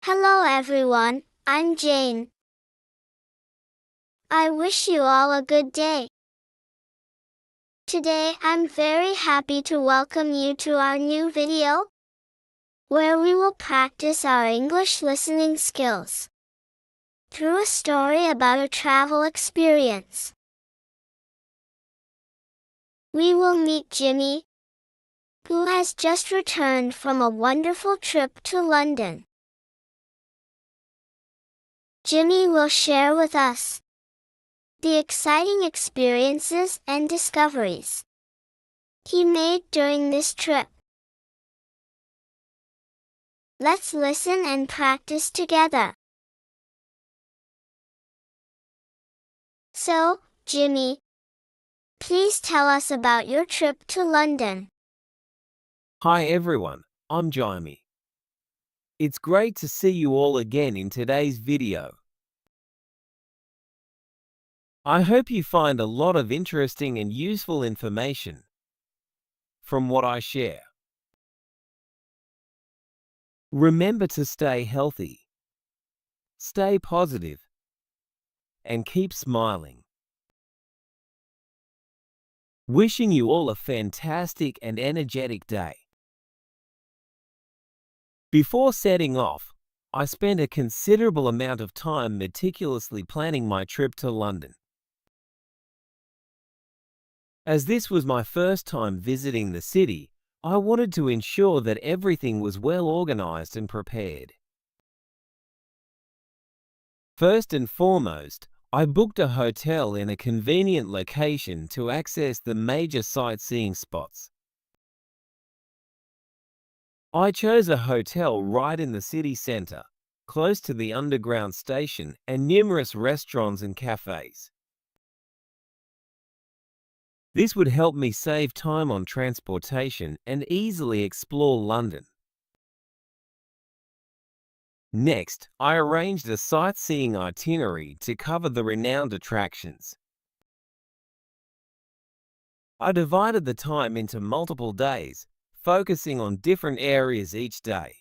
Hello everyone, I'm Jane. I wish you all a good day. Today I'm very happy to welcome you to our new video, where we will practice our English listening skills through a story about a travel experience. We will meet Jimmy, who has just returned from a wonderful trip to London. Jimmy will share with us the exciting experiences and discoveries he made during this trip. Let's listen and practice together. So, Jimmy, please tell us about your trip to London. Hi everyone, I'm Jimmy. It's great to see you all again in today's video. I hope you find a lot of interesting and useful information from what I share. Remember to stay healthy, stay positive, and keep smiling. Wishing you all a fantastic and energetic day. Before setting off, I spent a considerable amount of time meticulously planning my trip to London. As this was my first time visiting the city, I wanted to ensure that everything was well organized and prepared. First and foremost, I booked a hotel in a convenient location to access the major sightseeing spots. I chose a hotel right in the city center, close to the underground station and numerous restaurants and cafes. This would help me save time on transportation and easily explore London. Next, I arranged a sightseeing itinerary to cover the renowned attractions. I divided the time into multiple days, focusing on different areas each day.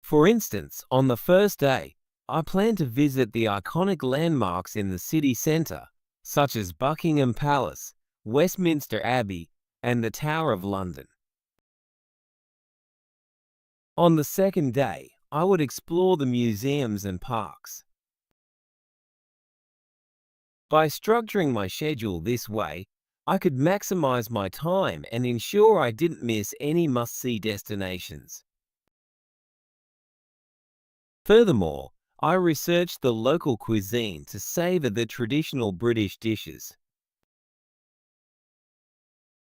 For instance, on the first day, I planned to visit the iconic landmarks in the city centre, such as Buckingham Palace, Westminster Abbey, and the Tower of London. On the second day, I would explore the museums and parks. By structuring my schedule this way, I could maximize my time and ensure I didn't miss any must-see destinations. Furthermore, I researched the local cuisine to savor the traditional British dishes.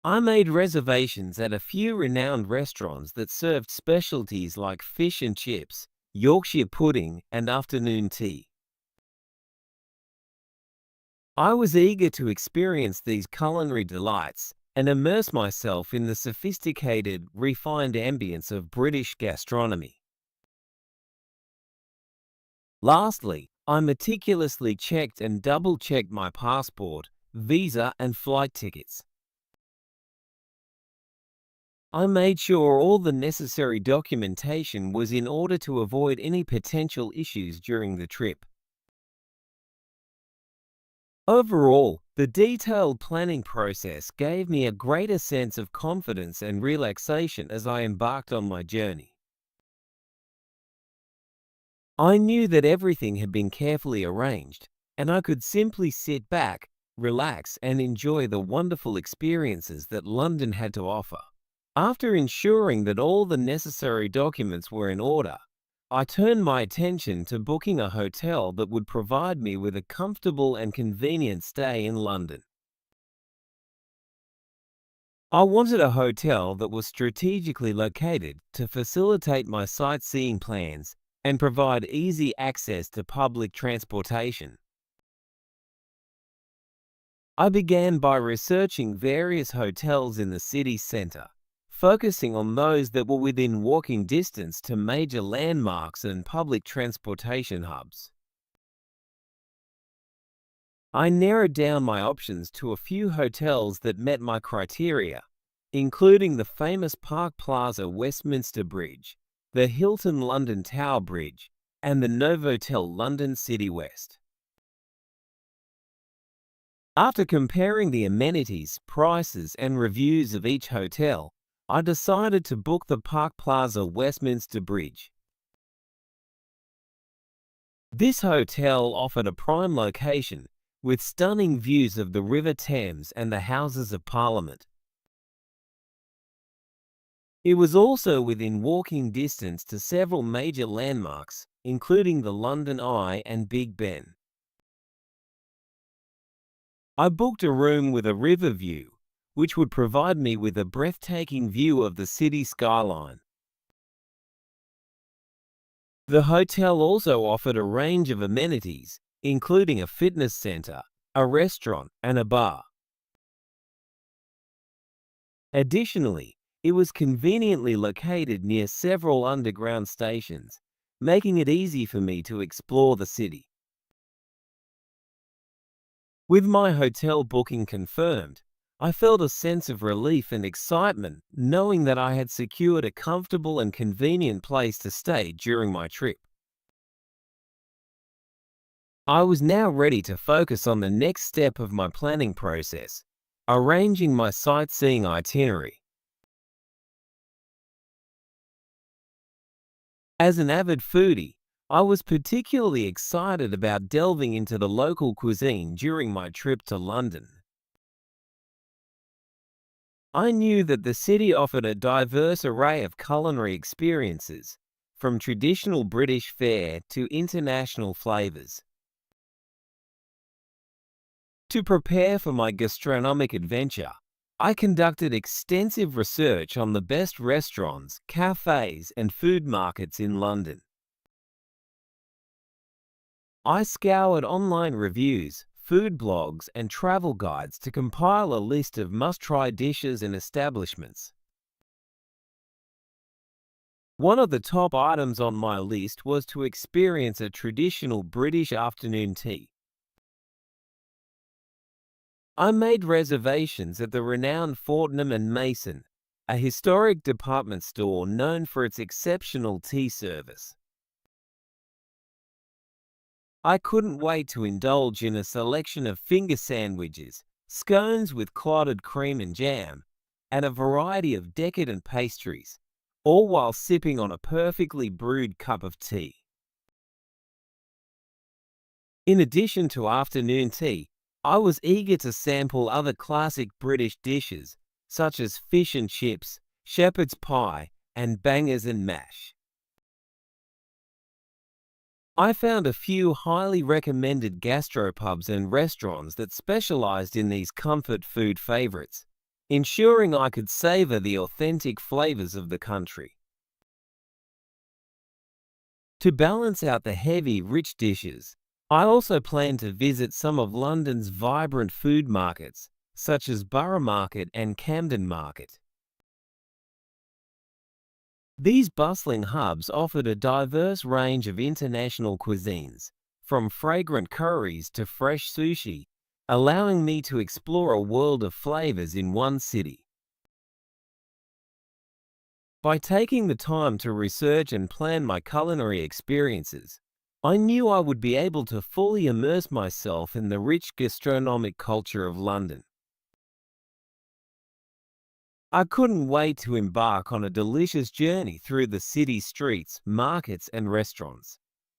I made reservations at a few renowned restaurants that served specialties like fish and chips, Yorkshire pudding, and afternoon tea. I was eager to experience these culinary delights and immerse myself in the sophisticated, refined ambience of British gastronomy. Lastly, I meticulously checked and double-checked my passport, visa, and flight tickets. I made sure all the necessary documentation was in order to avoid any potential issues during the trip. Overall, the detailed planning process gave me a greater sense of confidence and relaxation as I embarked on my journey. I knew that everything had been carefully arranged, and I could simply sit back, relax, and enjoy the wonderful experiences that London had to offer. After ensuring that all the necessary documents were in order, I turned my attention to booking a hotel that would provide me with a comfortable and convenient stay in London. I wanted a hotel that was strategically located to facilitate my sightseeing plans and provide easy access to public transportation. I began by researching various hotels in the city centre, focusing on those that were within walking distance to major landmarks and public transportation hubs. I narrowed down my options to a few hotels that met my criteria, including the famous Park Plaza Westminster Bridge, the Hilton London Tower Bridge, and the Novotel London City West. After comparing the amenities, prices, and reviews of each hotel, I decided to book the Park Plaza Westminster Bridge. This hotel offered a prime location with stunning views of the River Thames and the Houses of Parliament. It was also within walking distance to several major landmarks, including the London Eye and Big Ben. I booked a room with a river view, which would provide me with a breathtaking view of the city skyline. The hotel also offered a range of amenities, including a fitness center, a restaurant, and a bar. Additionally, it was conveniently located near several underground stations, making it easy for me to explore the city. With my hotel booking confirmed, I felt a sense of relief and excitement knowing that I had secured a comfortable and convenient place to stay during my trip. I was now ready to focus on the next step of my planning process, arranging my sightseeing itinerary. As an avid foodie, I was particularly excited about delving into the local cuisine during my trip to London. I knew that the city offered a diverse array of culinary experiences, from traditional British fare to international flavors. To prepare for my gastronomic adventure, I conducted extensive research on the best restaurants, cafes, and food markets in London. I scoured online reviews, food blogs, and travel guides to compile a list of must-try dishes and establishments. One of the top items on my list was to experience a traditional British afternoon tea. I made reservations at the renowned Fortnum and Mason, a historic department store known for its exceptional tea service. I couldn't wait to indulge in a selection of finger sandwiches, scones with clotted cream and jam, and a variety of decadent pastries, all while sipping on a perfectly brewed cup of tea. In addition to afternoon tea, I was eager to sample other classic British dishes, such as fish and chips, shepherd's pie, and bangers and mash. I found a few highly recommended gastropubs and restaurants that specialized in these comfort food favorites, ensuring I could savor the authentic flavors of the country. To balance out the heavy, rich dishes, I also plan to visit some of London's vibrant food markets, such as Borough Market and Camden Market. These bustling hubs offered a diverse range of international cuisines, from fragrant curries to fresh sushi, allowing me to explore a world of flavors in one city. By taking the time to research and plan my culinary experiences, I knew I would be able to fully immerse myself in the rich gastronomic culture of London. I couldn't wait to embark on a delicious journey through the city's streets, markets, and restaurants.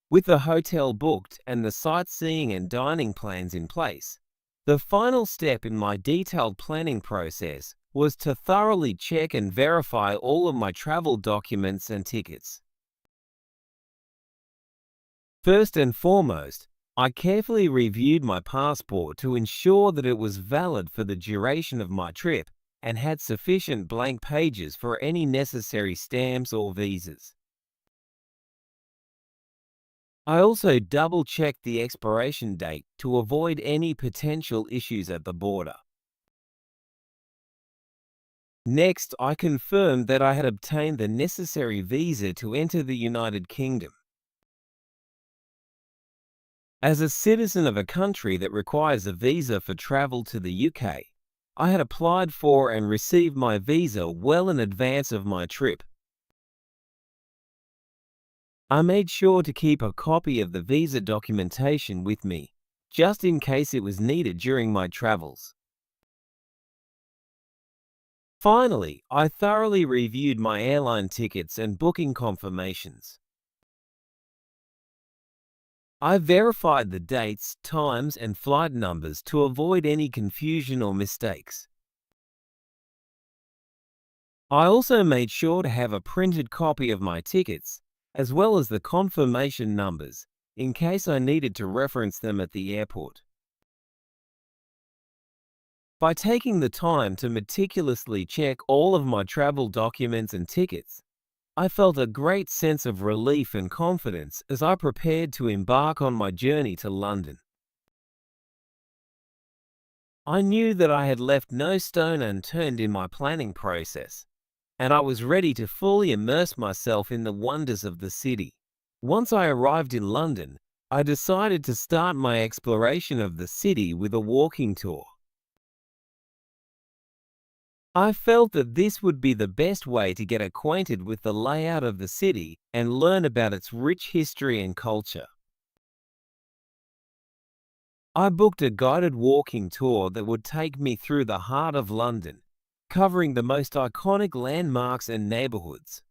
With the hotel booked and the sightseeing and dining plans in place, the final step in my detailed planning process was to thoroughly check and verify all of my travel documents and tickets. First and foremost, I carefully reviewed my passport to ensure that it was valid for the duration of my trip and had sufficient blank pages for any necessary stamps or visas. I also double-checked the expiration date to avoid any potential issues at the border. Next, I confirmed that I had obtained the necessary visa to enter the United Kingdom. As a citizen of a country that requires a visa for travel to the UK, I had applied for and received my visa well in advance of my trip. I made sure to keep a copy of the visa documentation with me, just in case it was needed during my travels. Finally, I thoroughly reviewed my airline tickets and booking confirmations. I verified the dates, times, and flight numbers to avoid any confusion or mistakes. I also made sure to have a printed copy of my tickets, as well as the confirmation numbers, in case I needed to reference them at the airport. By taking the time to meticulously check all of my travel documents and tickets, I felt a great sense of relief and confidence as I prepared to embark on my journey to London. I knew that I had left no stone unturned in my planning process, and I was ready to fully immerse myself in the wonders of the city. Once I arrived in London, I decided to start my exploration of the city with a walking tour. I felt that this would be the best way to get acquainted with the layout of the city and learn about its rich history and culture. I booked a guided walking tour that would take me through the heart of London, covering the most iconic landmarks and neighborhoods.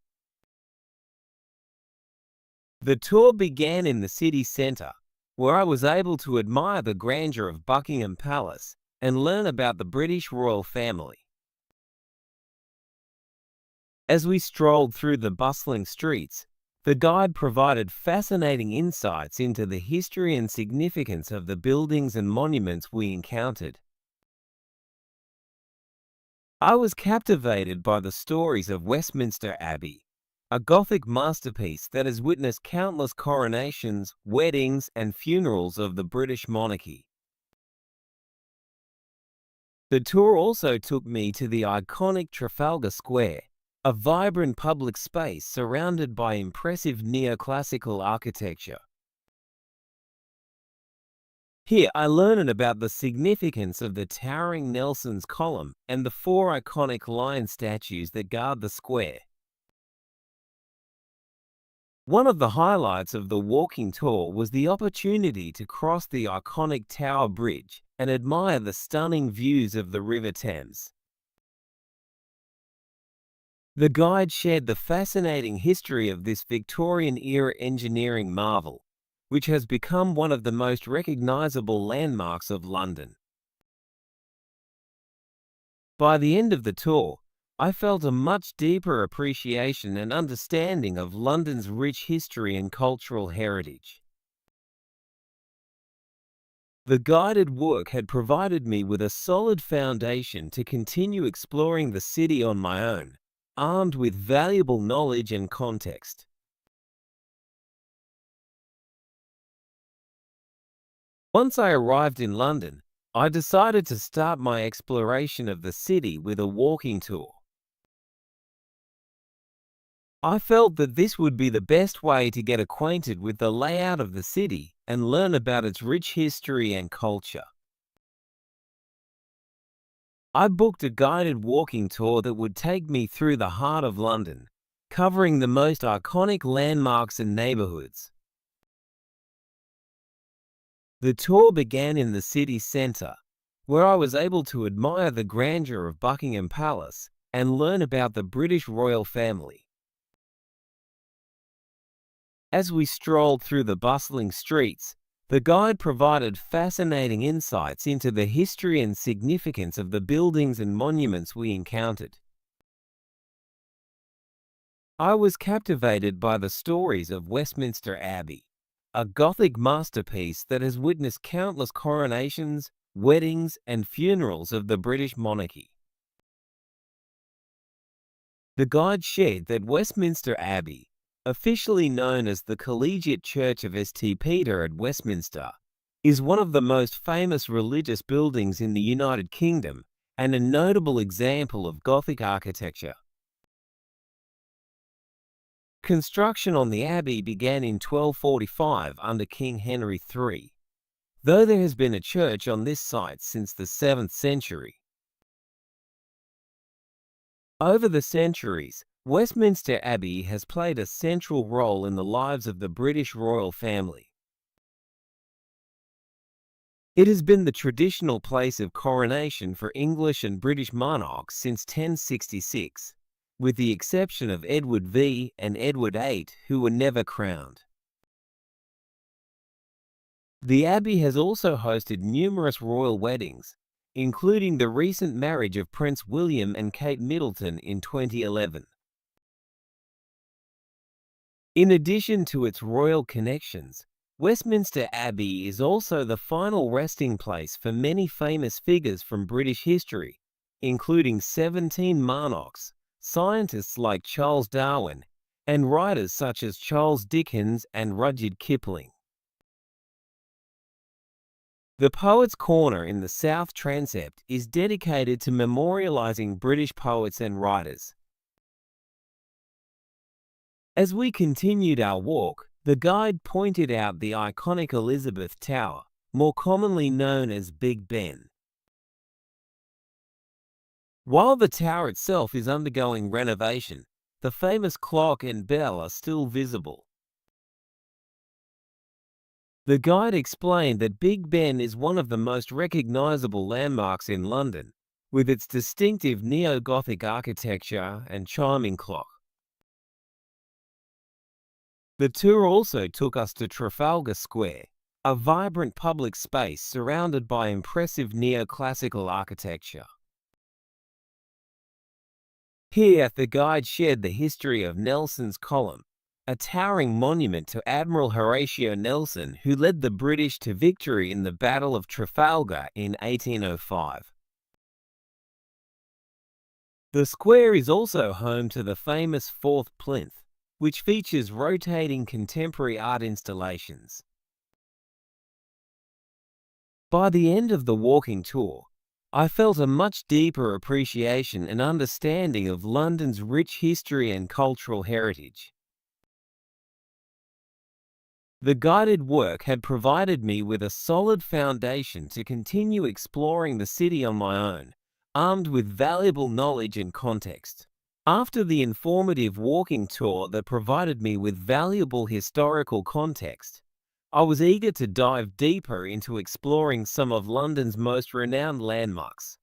The tour began in the city centre, where I was able to admire the grandeur of Buckingham Palace and learn about the British royal family. As we strolled through the bustling streets, the guide provided fascinating insights into the history and significance of the buildings and monuments we encountered. I was captivated by the stories of Westminster Abbey, a Gothic masterpiece that has witnessed countless coronations, weddings, and funerals of the British monarchy. The tour also took me to the iconic Trafalgar Square, a vibrant public space surrounded by impressive neoclassical architecture. Here I learned about the significance of the towering Nelson's Column and the four iconic lion statues that guard the square. One of the highlights of the walking tour was the opportunity to cross the iconic Tower Bridge and admire the stunning views of the River Thames. The guide shared the fascinating history of this Victorian-era engineering marvel, which has become one of the most recognizable landmarks of London. By the end of the tour, I felt a much deeper appreciation and understanding of London's rich history and cultural heritage. The guided work had provided me with a solid foundation to continue exploring the city on my own, armed with valuable knowledge and context. Once I arrived in London, I decided to start my exploration of the city with a walking tour. I felt that this would be the best way to get acquainted with the layout of the city and learn about its rich history and culture. I booked a guided walking tour that would take me through the heart of London, covering the most iconic landmarks and neighborhoods. The tour began in the city centre, where I was able to admire the grandeur of Buckingham Palace and learn about the British royal family. As we strolled through the bustling streets, the guide provided fascinating insights into the history and significance of the buildings and monuments we encountered. I was captivated by the stories of Westminster Abbey, a Gothic masterpiece that has witnessed countless coronations, weddings, and funerals of the British monarchy. The guide shared that Westminster Abbey, officially known as the Collegiate Church of St. Peter at Westminster, is one of the most famous religious buildings in the United Kingdom and a notable example of Gothic architecture. Construction on the abbey began in 1245 under King Henry III, though there has been a church on this site since the 7th century. Over the centuries, Westminster Abbey has played a central role in the lives of the British royal family. It has been the traditional place of coronation for English and British monarchs since 1066, with the exception of Edward V and Edward VIII, who were never crowned. The Abbey has also hosted numerous royal weddings, including the recent marriage of Prince William and Kate Middleton in 2011. In addition to its royal connections, Westminster Abbey is also the final resting place for many famous figures from British history, including 17 monarchs, scientists like Charles Darwin, and writers such as Charles Dickens and Rudyard Kipling. The Poets' Corner in the South Transept is dedicated to memorializing British poets and writers. As we continued our walk, the guide pointed out the iconic Elizabeth Tower, more commonly known as Big Ben. While the tower itself is undergoing renovation, the famous clock and bell are still visible. The guide explained that Big Ben is one of the most recognizable landmarks in London, with its distinctive neo-Gothic architecture and chiming clock. The tour also took us to Trafalgar Square, a vibrant public space surrounded by impressive neoclassical architecture. Here, the guide shared the history of Nelson's Column, a towering monument to Admiral Horatio Nelson, who led the British to victory in the Battle of Trafalgar in 1805. The square is also home to the famous Fourth Plinth, which features rotating contemporary art installations. By the end of the walking tour, I felt a much deeper appreciation and understanding of London's rich history and cultural heritage. The guided work had provided me with a solid foundation to continue exploring the city on my own, armed with valuable knowledge and context. After the informative walking tour that provided me with valuable historical context, I was eager to dive deeper into exploring some of London's most renowned landmarks.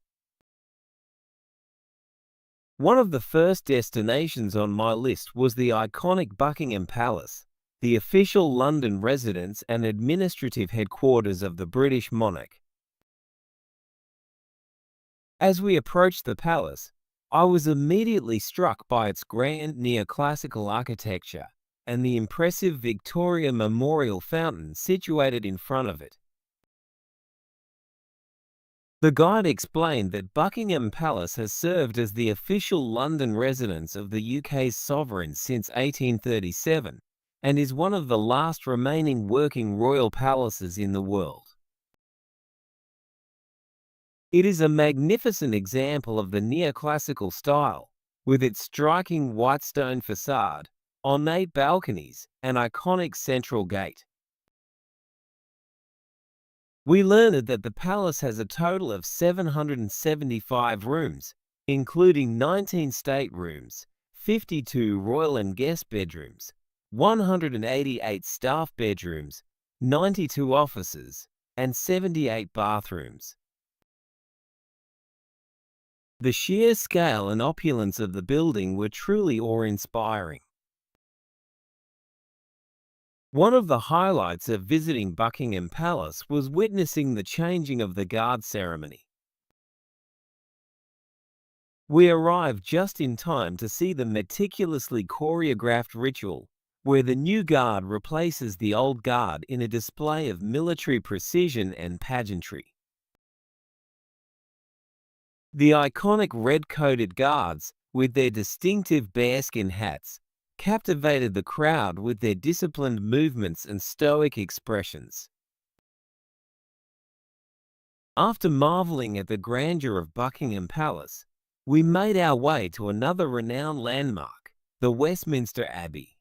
One of the first destinations on my list was the iconic Buckingham Palace, the official London residence and administrative headquarters of the British monarch. As we approached the palace, I was immediately struck by its grand neoclassical architecture and the impressive Victoria Memorial Fountain situated in front of it. The guide explained that Buckingham Palace has served as the official London residence of the UK's sovereign since 1837 and is one of the last remaining working royal palaces in the world. It is a magnificent example of the neoclassical style, with its striking white stone facade, ornate balconies, and iconic central gate. We learned that the palace has a total of 775 rooms, including 19 staterooms, 52 royal and guest bedrooms, 188 staff bedrooms, 92 offices, and 78 bathrooms. The sheer scale and opulence of the building were truly awe-inspiring. One of the highlights of visiting Buckingham Palace was witnessing the changing of the guard ceremony. We arrived just in time to see the meticulously choreographed ritual, where the new guard replaces the old guard in a display of military precision and pageantry. The iconic red-coated guards, with their distinctive bearskin hats, captivated the crowd with their disciplined movements and stoic expressions. After marveling at the grandeur of Buckingham Palace, we made our way to another renowned landmark, the Westminster Abbey.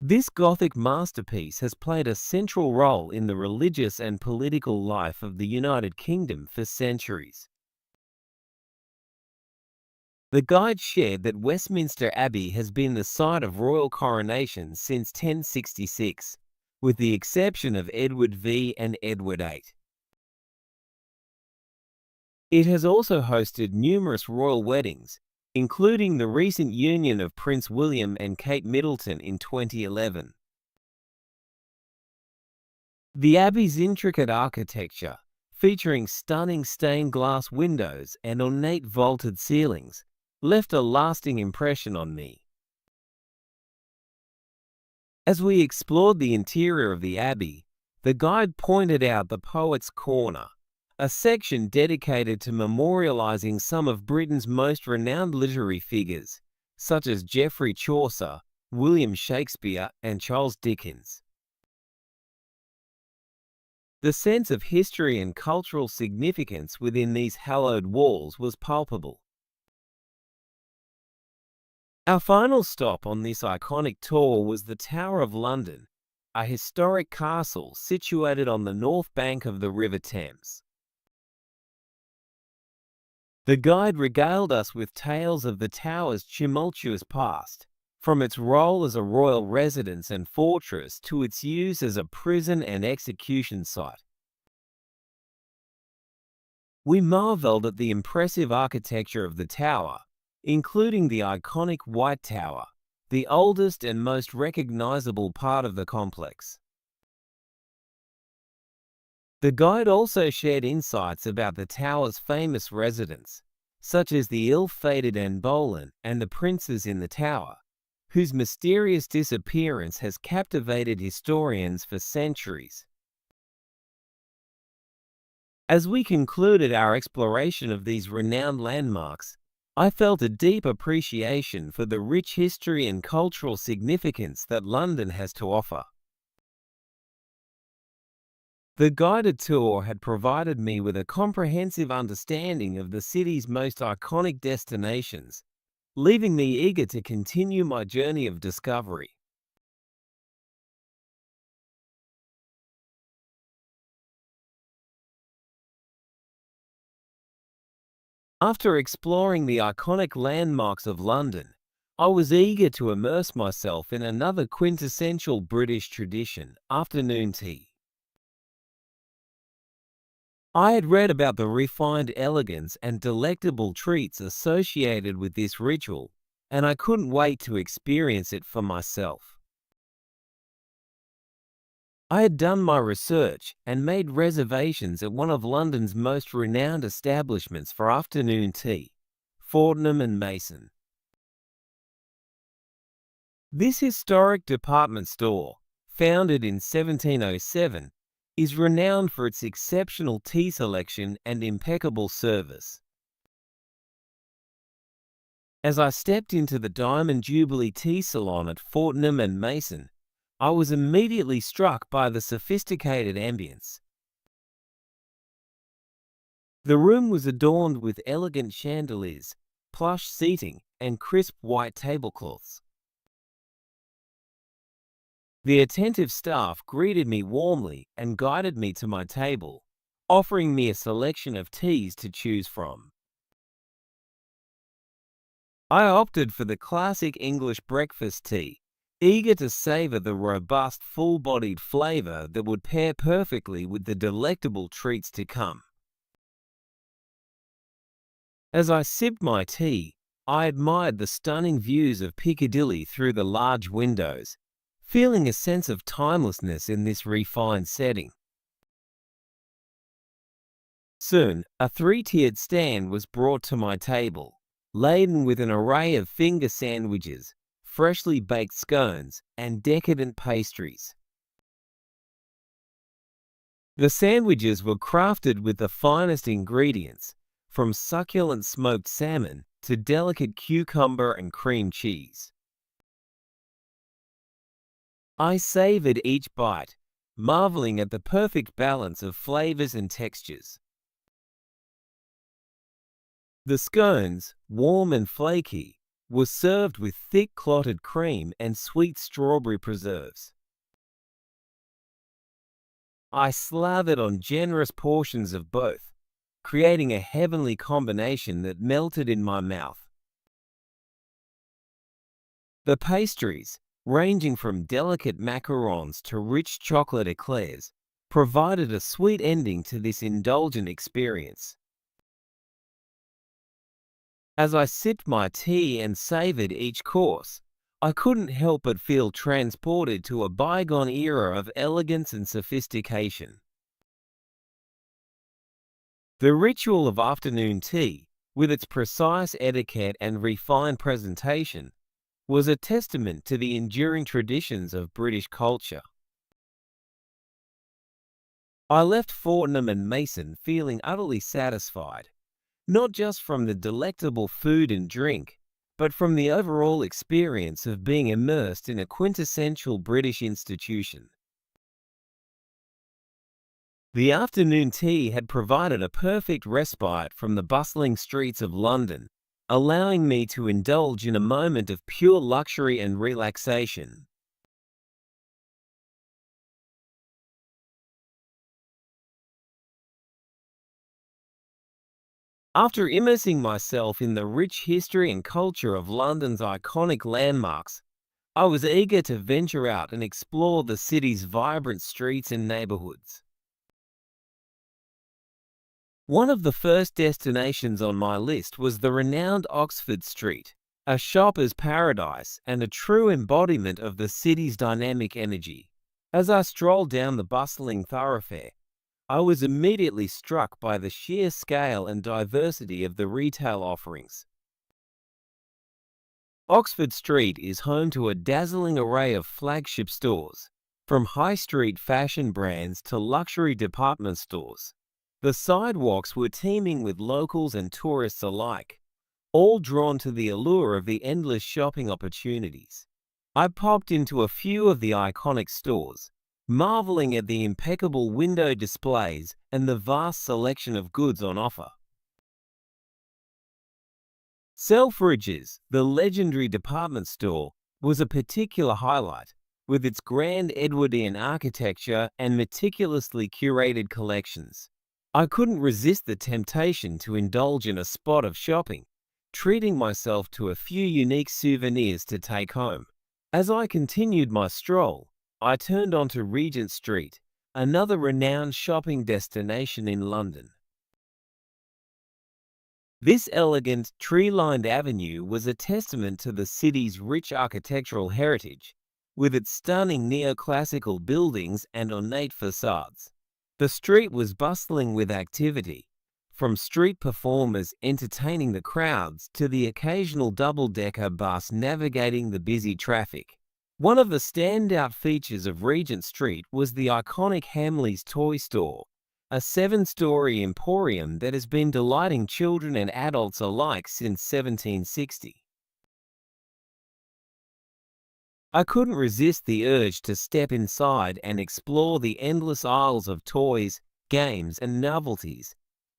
This Gothic masterpiece has played a central role in the religious and political life of the United Kingdom for centuries. The guide shared that Westminster Abbey has been the site of royal coronations since 1066, with the exception of Edward V and Edward VIII. It has also hosted numerous royal weddings, including the recent union of Prince William and Kate Middleton in 2011. The Abbey's intricate architecture, featuring stunning stained glass windows and ornate vaulted ceilings, left a lasting impression on me. As we explored the interior of the Abbey, the guide pointed out the Poets' Corner, a section dedicated to memorializing some of Britain's most renowned literary figures, such as Geoffrey Chaucer, William Shakespeare, and Charles Dickens. The sense of history and cultural significance within these hallowed walls was palpable. Our final stop on this iconic tour was the Tower of London, a historic castle situated on the north bank of the River Thames. The guide regaled us with tales of the tower's tumultuous past, from its role as a royal residence and fortress to its use as a prison and execution site. We marveled at the impressive architecture of the tower, including the iconic White Tower, the oldest and most recognizable part of the complex. The guide also shared insights about the tower's famous residents, such as the ill-fated Anne Boleyn and the princes in the tower, whose mysterious disappearance has captivated historians for centuries. As we concluded our exploration of these renowned landmarks, I felt a deep appreciation for the rich history and cultural significance that London has to offer. The guided tour had provided me with a comprehensive understanding of the city's most iconic destinations, leaving me eager to continue my journey of discovery. After exploring the iconic landmarks of London, I was eager to immerse myself in another quintessential British tradition, afternoon tea. I had read about the refined elegance and delectable treats associated with this ritual, and I couldn't wait to experience it for myself. I had done my research and made reservations at one of London's most renowned establishments for afternoon tea, Fortnum and Mason. This historic department store, founded in 1707, is renowned for its exceptional tea selection and impeccable service. As I stepped into the Diamond Jubilee Tea Salon at Fortnum and Mason, I was immediately struck by the sophisticated ambience. The room was adorned with elegant chandeliers, plush seating, and crisp white tablecloths. The attentive staff greeted me warmly and guided me to my table, offering me a selection of teas to choose from. I opted for the classic English breakfast tea, eager to savor the robust, full-bodied flavor that would pair perfectly with the delectable treats to come. As I sipped my tea, I admired the stunning views of Piccadilly through the large windows, feeling a sense of timelessness in this refined setting. Soon, a three-tiered stand was brought to my table, laden with an array of finger sandwiches, freshly baked scones, and decadent pastries. The sandwiches were crafted with the finest ingredients, from succulent smoked salmon to delicate cucumber and cream cheese. I savored each bite, marveling at the perfect balance of flavors and textures. The scones, warm and flaky, were served with thick clotted cream and sweet strawberry preserves. I slathered on generous portions of both, creating a heavenly combination that melted in my mouth. The pastries, ranging from delicate macarons to rich chocolate eclairs, provided a sweet ending to this indulgent experience. As I sipped my tea and savored each course, I couldn't help but feel transported to a bygone era of elegance and sophistication. The ritual of afternoon tea, with its precise etiquette and refined presentation, was a testament to the enduring traditions of British culture. I left Fortnum and Mason feeling utterly satisfied, not just from the delectable food and drink, but from the overall experience of being immersed in a quintessential British institution. The afternoon tea had provided a perfect respite from the bustling streets of London, allowing me to indulge in a moment of pure luxury and relaxation. After immersing myself in the rich history and culture of London's iconic landmarks, I was eager to venture out and explore the city's vibrant streets and neighborhoods. One of the first destinations on my list was the renowned Oxford Street, a shopper's paradise and a true embodiment of the city's dynamic energy. As I strolled down the bustling thoroughfare, I was immediately struck by the sheer scale and diversity of the retail offerings. Oxford Street is home to a dazzling array of flagship stores, from high street fashion brands to luxury department stores. The sidewalks were teeming with locals and tourists alike, all drawn to the allure of the endless shopping opportunities. I popped into a few of the iconic stores, marveling at the impeccable window displays and the vast selection of goods on offer. Selfridges, the legendary department store, was a particular highlight, with its grand Edwardian architecture and meticulously curated collections. I couldn't resist the temptation to indulge in a spot of shopping, treating myself to a few unique souvenirs to take home. As I continued my stroll, I turned onto Regent Street, another renowned shopping destination in London. This elegant, tree-lined avenue was a testament to the city's rich architectural heritage, with its stunning neoclassical buildings and ornate facades. The street was bustling with activity, from street performers entertaining the crowds to the occasional double-decker bus navigating the busy traffic. One of the standout features of Regent Street was the iconic Hamleys Toy Store, a 7-story emporium that has been delighting children and adults alike since 1760. I couldn't resist the urge to step inside and explore the endless aisles of toys, games, and novelties,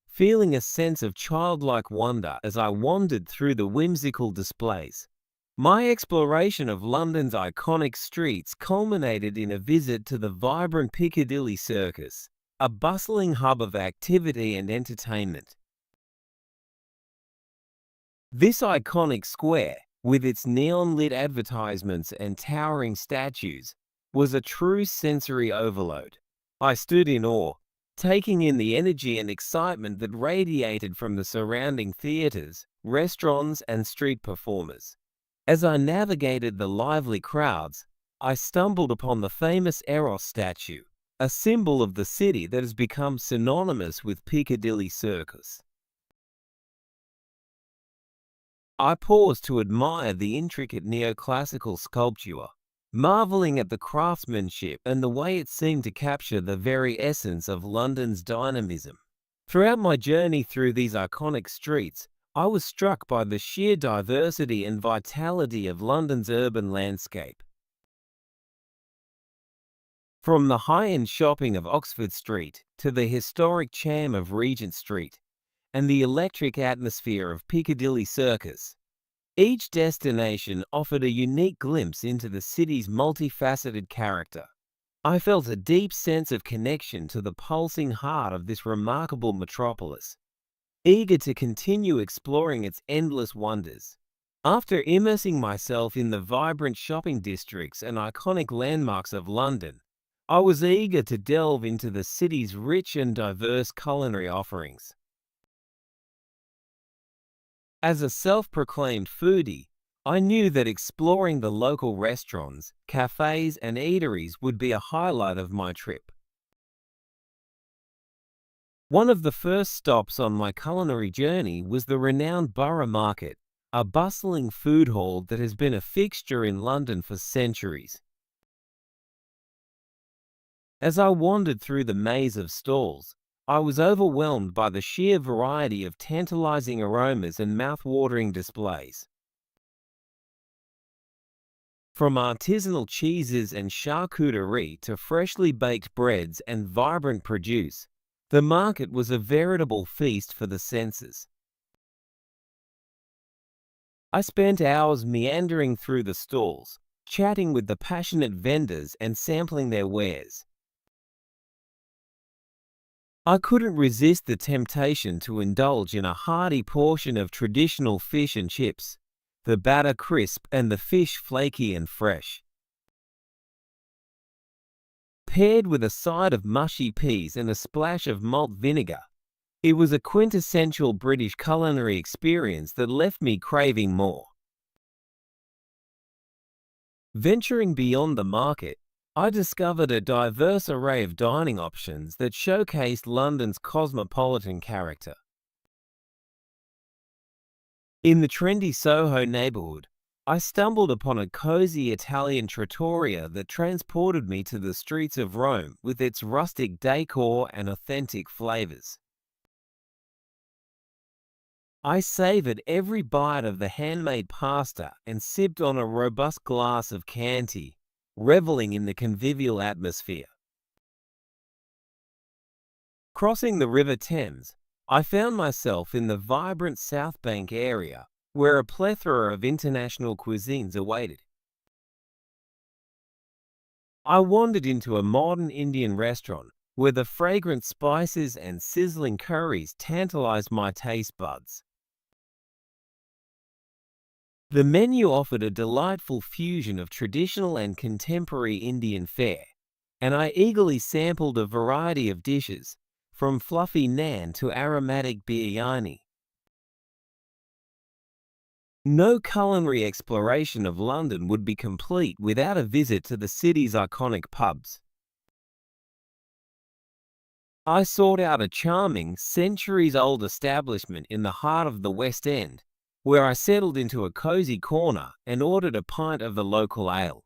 feeling a sense of childlike wonder as I wandered through the whimsical displays. My exploration of London's iconic streets culminated in a visit to the vibrant Piccadilly Circus, a bustling hub of activity and entertainment. This iconic square, with its neon-lit advertisements and towering statues, was a true sensory overload. I stood in awe, taking in the energy and excitement that radiated from the surrounding theaters, restaurants, and street performers. As I navigated the lively crowds, I stumbled upon the famous Eros statue, a symbol of the city that has become synonymous with Piccadilly Circus. I paused to admire the intricate neoclassical sculpture, marveling at the craftsmanship and the way it seemed to capture the very essence of London's dynamism. Throughout my journey through these iconic streets, I was struck by the sheer diversity and vitality of London's urban landscape. From the high-end shopping of Oxford Street to the historic charm of Regent Street and the electric atmosphere of Piccadilly Circus, each destination offered a unique glimpse into the city's multifaceted character. I felt a deep sense of connection to the pulsing heart of this remarkable metropolis, eager to continue exploring its endless wonders. After immersing myself in the vibrant shopping districts and iconic landmarks of London, I was eager to delve into the city's rich and diverse culinary offerings. As a self-proclaimed foodie, I knew that exploring the local restaurants, cafes, and eateries would be a highlight of my trip. One of the first stops on my culinary journey was the renowned Borough Market, a bustling food hall that has been a fixture in London for centuries. As I wandered through the maze of stalls, I was overwhelmed by the sheer variety of tantalizing aromas and mouth-watering displays. From artisanal cheeses and charcuterie to freshly baked breads and vibrant produce, the market was a veritable feast for the senses. I spent hours meandering through the stalls, chatting with the passionate vendors and sampling their wares. I couldn't resist the temptation to indulge in a hearty portion of traditional fish and chips, the batter crisp and the fish flaky and fresh. Paired with a side of mushy peas and a splash of malt vinegar, it was a quintessential British culinary experience that left me craving more. Venturing beyond the market, I discovered a diverse array of dining options that showcased London's cosmopolitan character. In the trendy Soho neighborhood, I stumbled upon a cozy Italian trattoria that transported me to the streets of Rome with its rustic decor and authentic flavors. I savored every bite of the handmade pasta and sipped on a robust glass of Chianti, reveling in the convivial atmosphere. Crossing the River Thames, I found myself in the vibrant South Bank area, where a plethora of international cuisines awaited. I wandered into a modern Indian restaurant, where the fragrant spices and sizzling curries tantalized my taste buds. The menu offered a delightful fusion of traditional and contemporary Indian fare, and I eagerly sampled a variety of dishes, from fluffy naan to aromatic biryani. No culinary exploration of London would be complete without a visit to the city's iconic pubs. I sought out a charming, centuries-old establishment in the heart of the West End, where I settled into a cozy corner and ordered a pint of the local ale.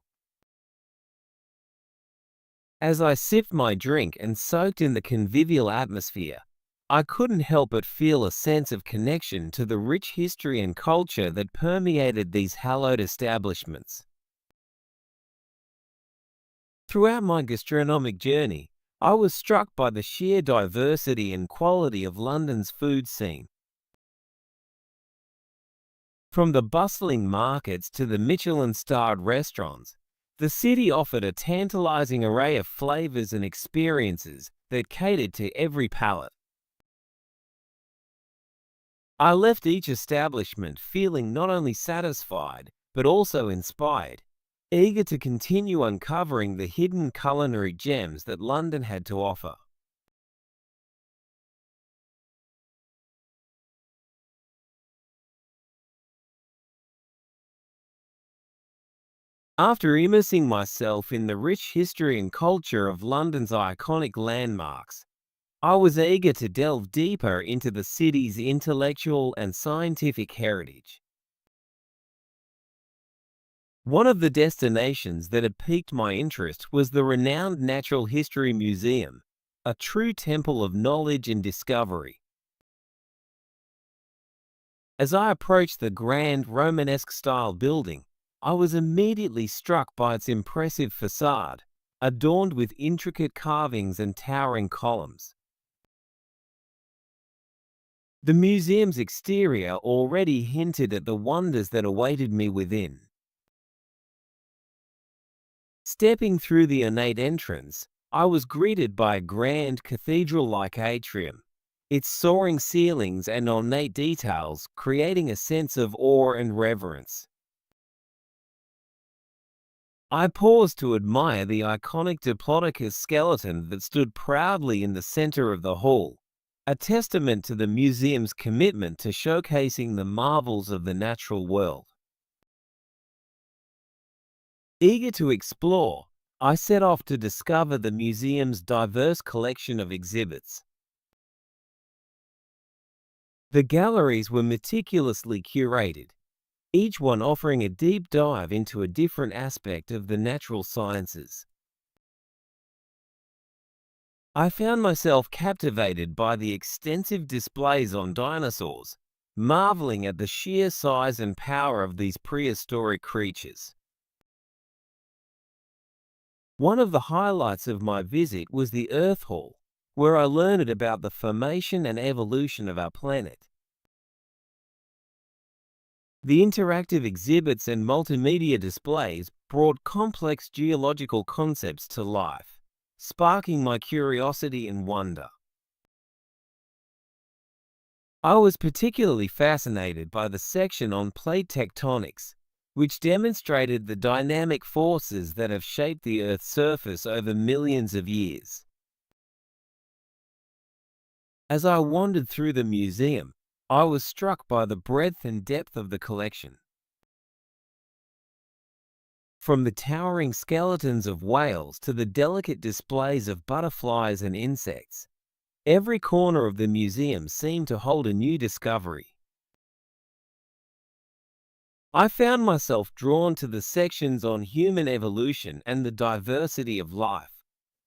As I sipped my drink and soaked in the convivial atmosphere, I couldn't help but feel a sense of connection to the rich history and culture that permeated these hallowed establishments. Throughout my gastronomic journey, I was struck by the sheer diversity and quality of London's food scene. From the bustling markets to the Michelin-starred restaurants, the city offered a tantalizing array of flavors and experiences that catered to every palate. I left each establishment feeling not only satisfied, but also inspired, eager to continue uncovering the hidden culinary gems that London had to offer. After immersing myself in the rich history and culture of London's iconic landmarks, I was eager to delve deeper into the city's intellectual and scientific heritage. One of the destinations that had piqued my interest was the renowned Natural History Museum, a true temple of knowledge and discovery. As I approached the grand Romanesque-style building, I was immediately struck by its impressive facade, adorned with intricate carvings and towering columns. The museum's exterior already hinted at the wonders that awaited me within. Stepping through the ornate entrance, I was greeted by a grand cathedral-like atrium, its soaring ceilings and ornate details creating a sense of awe and reverence. I paused to admire the iconic Diplodocus skeleton that stood proudly in the center of the hall, a testament to the museum's commitment to showcasing the marvels of the natural world. Eager to explore, I set off to discover the museum's diverse collection of exhibits. The galleries were meticulously curated, each one offering a deep dive into a different aspect of the natural sciences. I found myself captivated by the extensive displays on dinosaurs, marveling at the sheer size and power of these prehistoric creatures. One of the highlights of my visit was the Earth Hall, where I learned about the formation and evolution of our planet. The interactive exhibits and multimedia displays brought complex geological concepts to life, sparking my curiosity and wonder. I was particularly fascinated by the section on plate tectonics, which demonstrated the dynamic forces that have shaped the Earth's surface over millions of years. As I wandered through the museum, I was struck by the breadth and depth of the collection. From the towering skeletons of whales to the delicate displays of butterflies and insects, every corner of the museum seemed to hold a new discovery. I found myself drawn to the sections on human evolution and the diversity of life,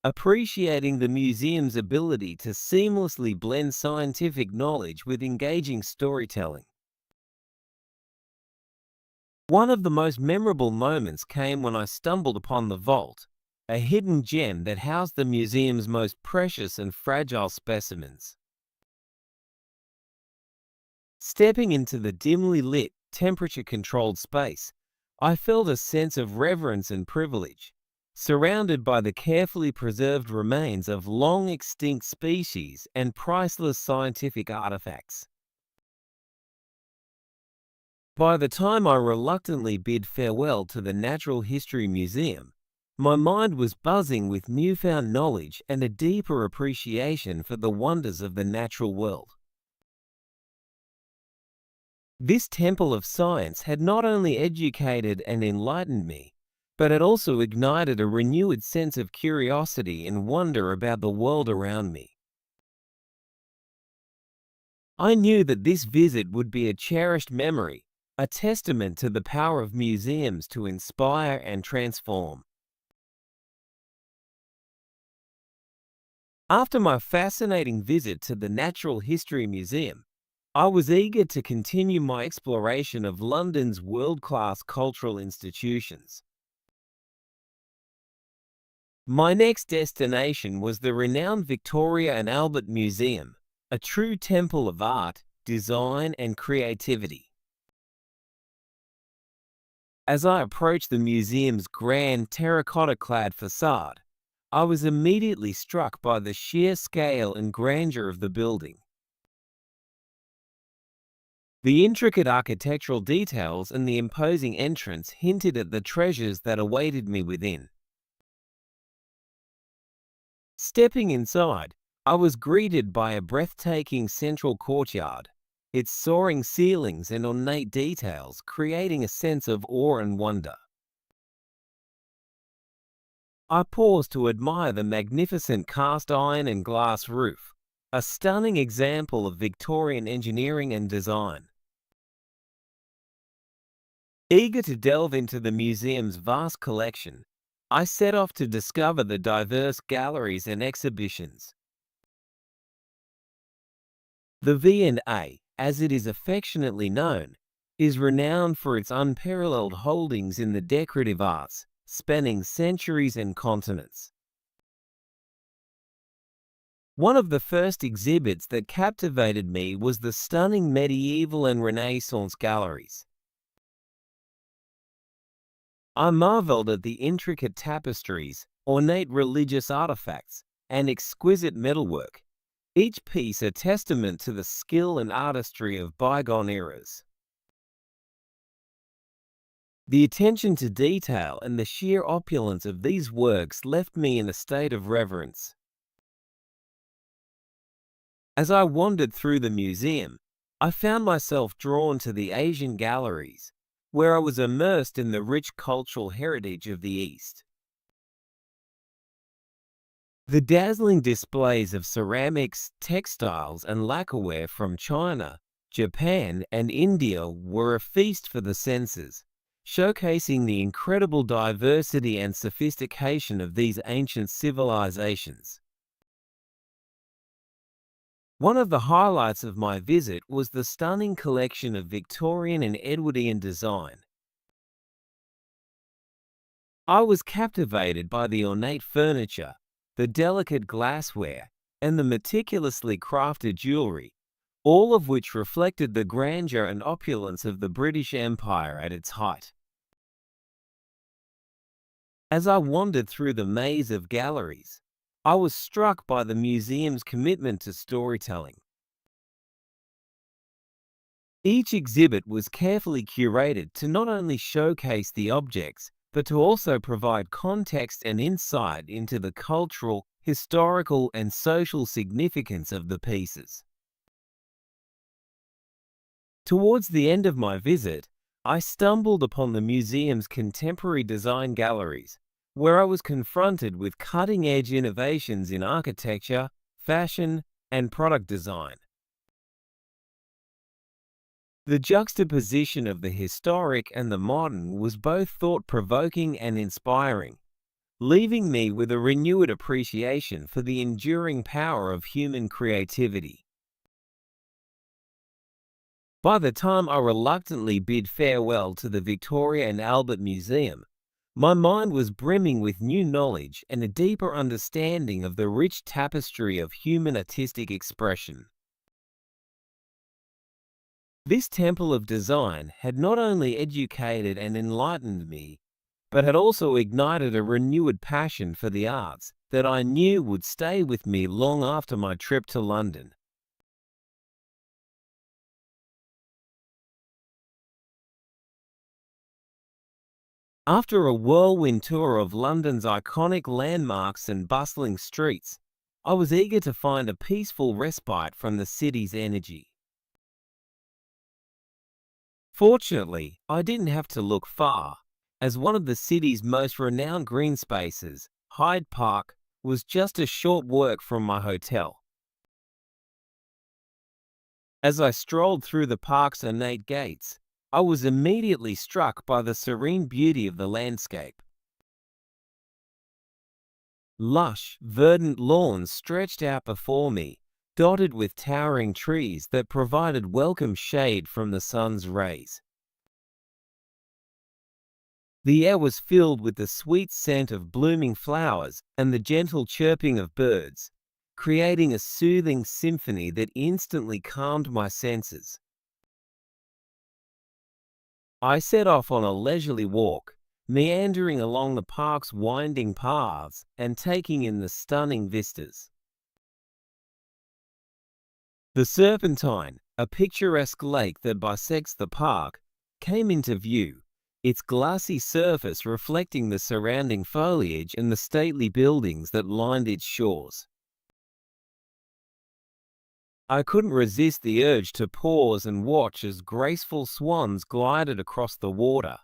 appreciating the museum's ability to seamlessly blend scientific knowledge with engaging storytelling. One of the most memorable moments came when I stumbled upon the vault, a hidden gem that housed the museum's most precious and fragile specimens. Stepping into the dimly lit, temperature-controlled space, I felt a sense of reverence and privilege, surrounded by the carefully preserved remains of long-extinct species and priceless scientific artifacts. By the time I reluctantly bid farewell to the Natural History Museum, my mind was buzzing with newfound knowledge and a deeper appreciation for the wonders of the natural world. This temple of science had not only educated and enlightened me, but it also ignited a renewed sense of curiosity and wonder about the world around me. I knew that this visit would be a cherished memory, a testament to the power of museums to inspire and transform. After my fascinating visit to the Natural History Museum, I was eager to continue my exploration of London's world-class cultural institutions. My next destination was the renowned Victoria and Albert Museum, a true temple of art, design, and creativity. As I approached the museum's grand terracotta-clad facade, I was immediately struck by the sheer scale and grandeur of the building. The intricate architectural details and the imposing entrance hinted at the treasures that awaited me within. Stepping inside, I was greeted by a breathtaking central courtyard, its soaring ceilings and ornate details creating a sense of awe and wonder. I paused to admire the magnificent cast iron and glass roof, a stunning example of Victorian engineering and design. Eager to delve into the museum's vast collection, I set off to discover the diverse galleries and exhibitions. The V&A, as it is affectionately known, is renowned for its unparalleled holdings in the decorative arts, spanning centuries and continents. One of the first exhibits that captivated me was the stunning medieval and Renaissance galleries. I marveled at the intricate tapestries, ornate religious artifacts, and exquisite metalwork, each piece a testament to the skill and artistry of bygone eras. The attention to detail and the sheer opulence of these works left me in a state of reverence. As I wandered through the museum, I found myself drawn to the Asian galleries, where I was immersed in the rich cultural heritage of the East. The dazzling displays of ceramics, textiles, and lacquerware from China, Japan, and India were a feast for the senses, showcasing the incredible diversity and sophistication of these ancient civilizations. One of the highlights of my visit was the stunning collection of Victorian and Edwardian design. I was captivated by the ornate furniture, the delicate glassware, and the meticulously crafted jewelry, all of which reflected the grandeur and opulence of the British Empire at its height. As I wandered through the maze of galleries, I was struck by the museum's commitment to storytelling. Each exhibit was carefully curated to not only showcase the objects, but to also provide context and insight into the cultural, historical, and social significance of the pieces. Towards the end of my visit, I stumbled upon the museum's contemporary design galleries, where I was confronted with cutting-edge innovations in architecture, fashion, and product design. The juxtaposition of the historic and the modern was both thought-provoking and inspiring, leaving me with a renewed appreciation for the enduring power of human creativity. By the time I reluctantly bid farewell to the Victoria and Albert Museum, my mind was brimming with new knowledge and a deeper understanding of the rich tapestry of human artistic expression. This temple of design had not only educated and enlightened me, but had also ignited a renewed passion for the arts that I knew would stay with me long after my trip to London. After a whirlwind tour of London's iconic landmarks and bustling streets, I was eager to find a peaceful respite from the city's energy. Fortunately, I didn't have to look far, as one of the city's most renowned green spaces, Hyde Park, was just a short walk from my hotel. As I strolled through the park's ornate gates, I was immediately struck by the serene beauty of the landscape. Lush, verdant lawns stretched out before me, dotted with towering trees that provided welcome shade from the sun's rays. The air was filled with the sweet scent of blooming flowers and the gentle chirping of birds, creating a soothing symphony that instantly calmed my senses. I set off on a leisurely walk, meandering along the park's winding paths and taking in the stunning vistas. The Serpentine, a picturesque lake that bisects the park, came into view, its glassy surface reflecting the surrounding foliage and the stately buildings that lined its shores. I couldn't resist the urge to pause and watch as graceful swans glided across the water,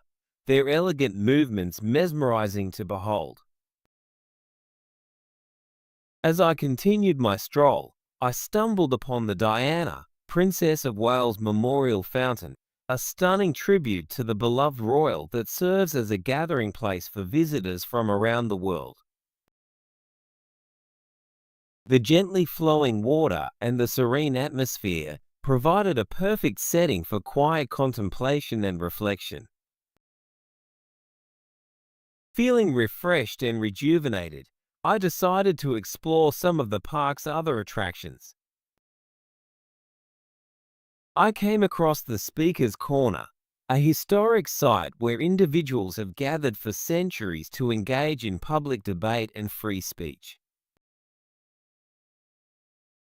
their elegant movements mesmerizing to behold. As I continued my stroll, I stumbled upon the Diana, Princess of Wales Memorial Fountain, a stunning tribute to the beloved royal that serves as a gathering place for visitors from around the world. The gently flowing water and the serene atmosphere provided a perfect setting for quiet contemplation and reflection. Feeling refreshed and rejuvenated, I decided to explore some of the park's other attractions. I came across the Speaker's Corner, a historic site where individuals have gathered for centuries to engage in public debate and free speech.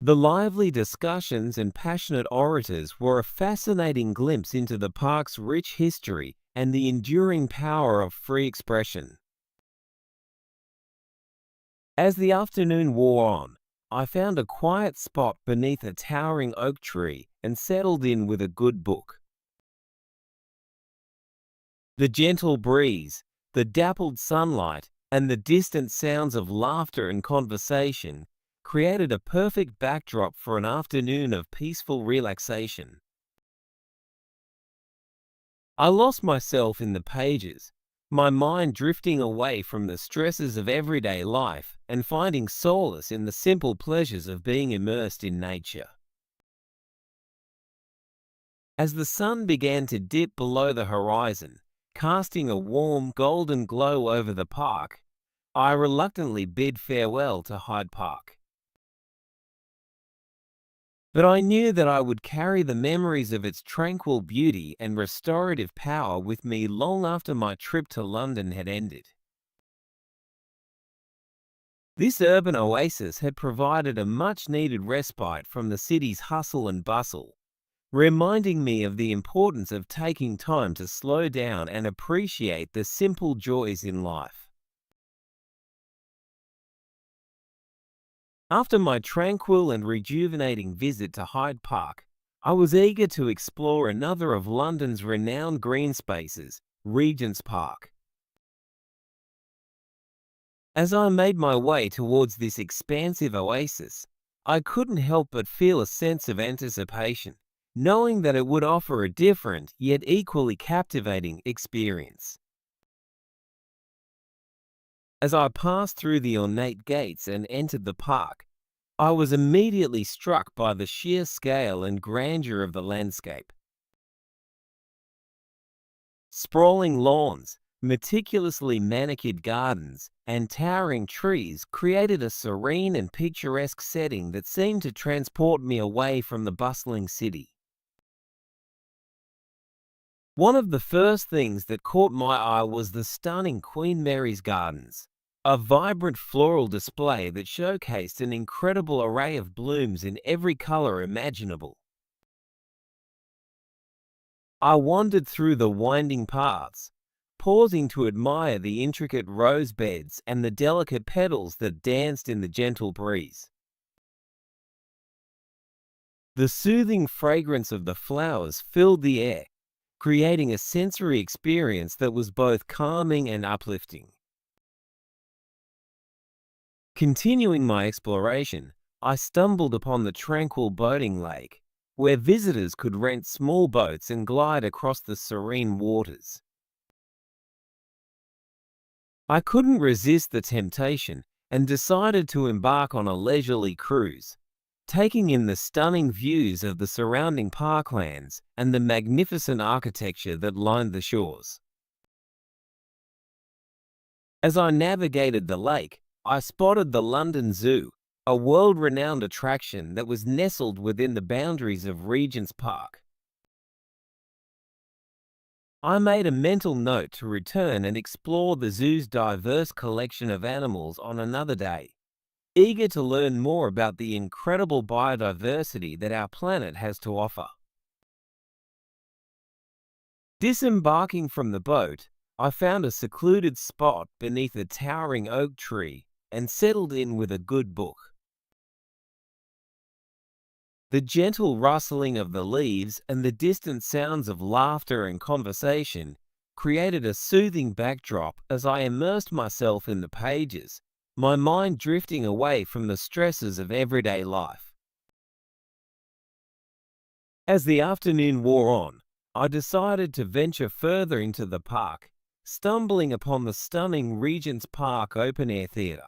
The lively discussions and passionate orators were a fascinating glimpse into the park's rich history and the enduring power of free expression. As the afternoon wore on, I found a quiet spot beneath a towering oak tree and settled in with a good book. The gentle breeze, the dappled sunlight, and the distant sounds of laughter and conversation created a perfect backdrop for an afternoon of peaceful relaxation. I lost myself in the pages, my mind drifting away from the stresses of everyday life and finding solace in the simple pleasures of being immersed in nature. As the sun began to dip below the horizon, casting a warm golden glow over the park, I reluctantly bid farewell to Hyde Park. But I knew that I would carry the memories of its tranquil beauty and restorative power with me long after my trip to London had ended. This urban oasis had provided a much-needed respite from the city's hustle and bustle, reminding me of the importance of taking time to slow down and appreciate the simple joys in life. After my tranquil and rejuvenating visit to Hyde Park, I was eager to explore another of London's renowned green spaces, Regent's Park. As I made my way towards this expansive oasis, I couldn't help but feel a sense of anticipation, knowing that it would offer a different yet equally captivating experience. As I passed through the ornate gates and entered the park, I was immediately struck by the sheer scale and grandeur of the landscape. Sprawling lawns, meticulously manicured gardens, and towering trees created a serene and picturesque setting that seemed to transport me away from the bustling city. One of the first things that caught my eye was the stunning Queen Mary's Gardens, a vibrant floral display that showcased an incredible array of blooms in every color imaginable. I wandered through the winding paths, pausing to admire the intricate rose beds and the delicate petals that danced in the gentle breeze. The soothing fragrance of the flowers filled the air, creating a sensory experience that was both calming and uplifting. Continuing my exploration, I stumbled upon the tranquil boating lake, where visitors could rent small boats and glide across the serene waters. I couldn't resist the temptation and decided to embark on a leisurely cruise, taking in the stunning views of the surrounding parklands and the magnificent architecture that lined the shores. As I navigated the lake, I spotted the London Zoo, a world-renowned attraction that was nestled within the boundaries of Regent's Park. I made a mental note to return and explore the zoo's diverse collection of animals on another day, eager to learn more about the incredible biodiversity that our planet has to offer. Disembarking from the boat, I found a secluded spot beneath a towering oak tree and settled in with a good book. The gentle rustling of the leaves and the distant sounds of laughter and conversation created a soothing backdrop as I immersed myself in the pages, my mind drifting away from the stresses of everyday life. As the afternoon wore on, I decided to venture further into the park, stumbling upon the stunning Regent's Park open-air theatre.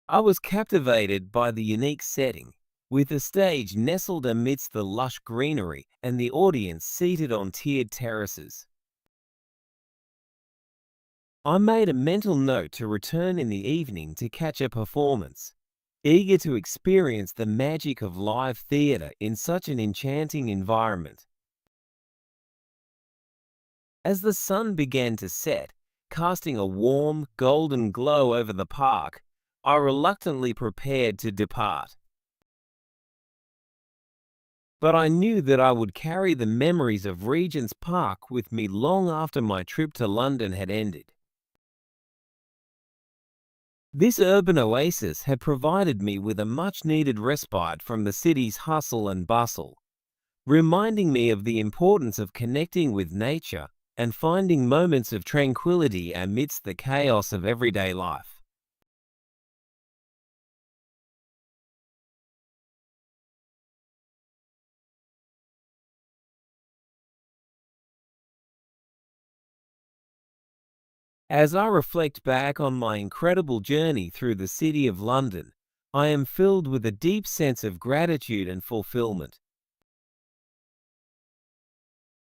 I was captivated by the unique setting, with the stage nestled amidst the lush greenery and the audience seated on tiered terraces. I made a mental note to return in the evening to catch a performance, eager to experience the magic of live theatre in such an enchanting environment. As the sun began to set, casting a warm, golden glow over the park, I reluctantly prepared to depart. But I knew that I would carry the memories of Regent's Park with me long after my trip to London had ended. This urban oasis had provided me with a much-needed respite from the city's hustle and bustle, reminding me of the importance of connecting with nature and finding moments of tranquility amidst the chaos of everyday life. As I reflect back on my incredible journey through the city of London, I am filled with a deep sense of gratitude and fulfillment.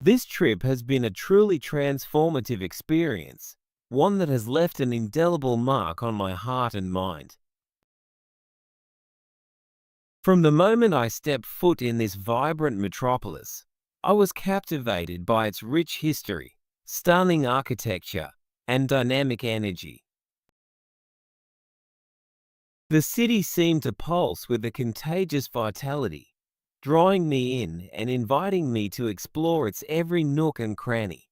This trip has been a truly transformative experience, one that has left an indelible mark on my heart and mind. From the moment I stepped foot in this vibrant metropolis, I was captivated by its rich history, stunning architecture, and dynamic energy. The city seemed to pulse with a contagious vitality, drawing me in and inviting me to explore its every nook and cranny.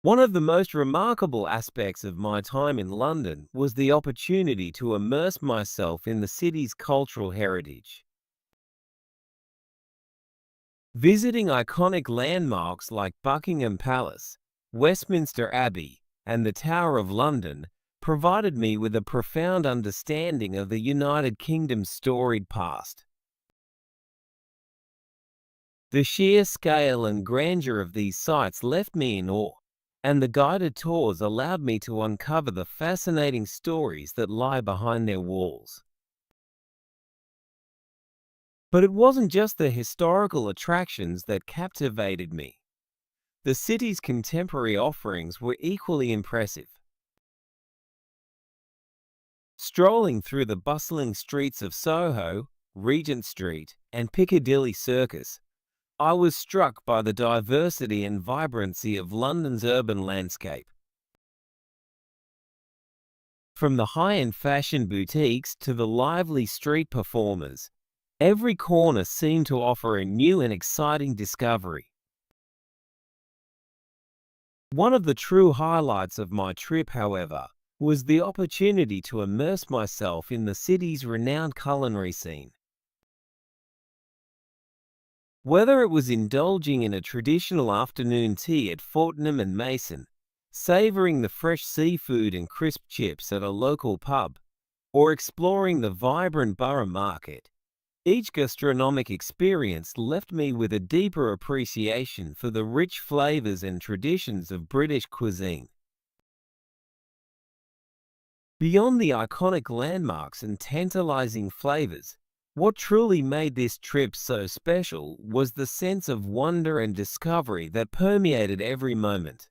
One of the most remarkable aspects of my time in London was the opportunity to immerse myself in the city's cultural heritage. Visiting iconic landmarks like Buckingham Palace, Westminster Abbey, and the Tower of London provided me with a profound understanding of the United Kingdom's storied past. The sheer scale and grandeur of these sites left me in awe, and the guided tours allowed me to uncover the fascinating stories that lie behind their walls. But it wasn't just the historical attractions that captivated me. The city's contemporary offerings were equally impressive. Strolling through the bustling streets of Soho, Regent Street, and Piccadilly Circus, I was struck by the diversity and vibrancy of London's urban landscape. From the high-end fashion boutiques to the lively street performers, every corner seemed to offer a new and exciting discovery. One of the true highlights of my trip, however, was the opportunity to immerse myself in the city's renowned culinary scene. Whether it was indulging in a traditional afternoon tea at Fortnum and Mason, savoring the fresh seafood and crisp chips at a local pub, or exploring the vibrant borough market, each gastronomic experience left me with a deeper appreciation for the rich flavors and traditions of British cuisine. Beyond the iconic landmarks and tantalizing flavors, what truly made this trip so special was the sense of wonder and discovery that permeated every moment.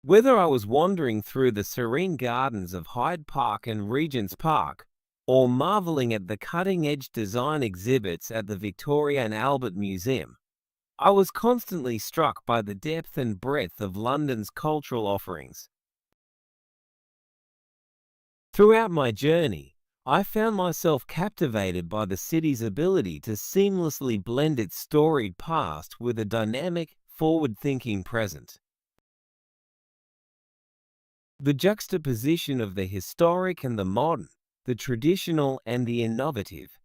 Whether I was wandering through the serene gardens of Hyde Park and Regent's Park, or marveling at the cutting-edge design exhibits at the Victoria and Albert Museum, I was constantly struck by the depth and breadth of London's cultural offerings. Throughout my journey, I found myself captivated by the city's ability to seamlessly blend its storied past with a dynamic, forward-thinking present. The juxtaposition of the historic and the modern, the traditional and the innovative,